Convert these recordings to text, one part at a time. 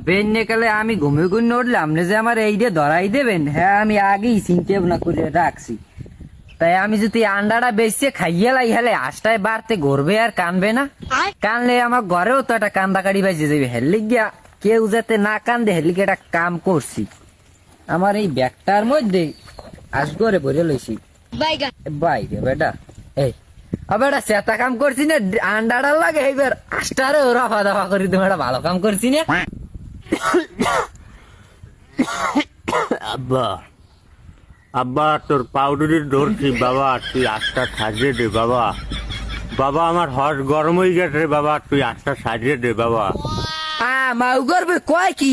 বেন্যে কালে আমি ঘুমে ঘুরে উঠলে আপনি যে আমার এই দিয়ে ধরাই দেবেন, হ্যাঁ আমি আগেই চিন্তা ভাবনা করে রাখছি। তাই আমি যদি আন্ডাটা বেশি খাইয়ে লাই হেলে হাঁসটায় বাড়তে ঘুরবে আর কানবে না। কানলে আমার ঘরেও তো একটা কান্দাকাড়ি বাজে যাবে, হেললি গিয়া কেউ যাতে না কান্দে হেলিকে একটা কাম করছি। আমার এই ব্যাগটার মধ্যে আস করে ভরে লইছি বাইরে বেটা। এই বেটা চেতা কাম করছি না, আন্ডাটার লাগে এইবার আস্টারে রফা দফা করি, তুমি একটা ভালো কাম করছি না। আব্বা আব্বা তোর পাউডারি ধরছি বাবা, তুই আটটা সাজিয়ে দে বাবা। বাবা আমার হস গরম হয়ে গেছে বাবা, তুই আটটা সাজিয়ে দে বাবা। মাউ করবে কয় কি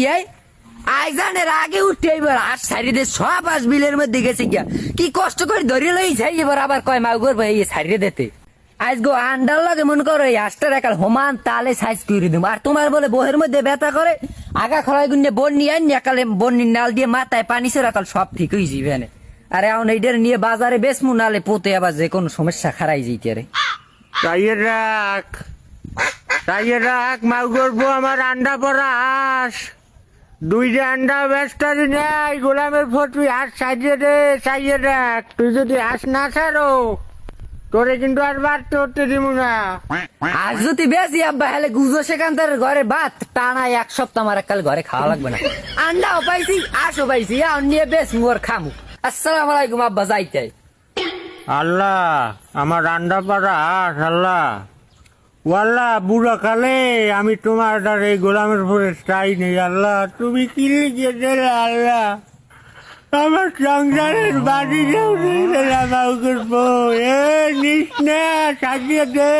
আইজানের আগে উঠে এবার আস সারিয়ে দে, সব আস বিলের মধ্যে গেছে গিয়া কি কষ্ট করে ধরে লই যাই, এবার আবার কয় মাউ করবে এই সারিয়ে দিতে। আজ গো আন্ডার লাগে মনে করো এই আটটার একাল হোমান তালে সাইজ করে দিব। আর তোমার বলে বহের মধ্যে ব্যথা করে, আগা খড়াই গুন্ডে বন্যি আইন একালে বন্যির নাল দিয়ে মাথায় পানি সে রাখাল সব ঠিক হয়ে যাবে। আরে এখন এইটার নিয়ে বাজারে বেচমু, নালে পোতে আবার যে কোনো সমস্যা খারাই যাইতে রে। তাইয়ে রাখ মাউ করবো আমার আন্ডা পড়া হাঁস, দুইটা আন্ডা বেস্টারি নেই গোলামের ফোর, তুই হাঁস সাজিয়ে দে সাইয়ে রাখ। তুই যদি হাঁস না ছাড়ো তোরে কিন্তু আর বাড়তে উঠতে দিব না। আজ যদি বেশি আব্বা হেলে গুজো সেখান তার ঘরে ভাত টানা এক সপ্তাহ আমার কাল ঘরে খাওয়া লাগবে না। আন্ডাও পাইছি আশও পাইছি, এখন নিয়ে বেশ মোর খামু। আসসালামু আলাইকুম আব্বা, যাইতে। আল্লাহ আমার আন্ডা পাড়া হাঁস, আল্লাহ ওয়াল্লাহ বুড়া কালে আমি তোমার আর এই গোলামের ফোরে চাই নেই। আল্লাহ তুমি কি লিখে দিলে আল্লাহ, আমার সংসারের বাড়ি যাও নিস না, সাজিয়ে দে।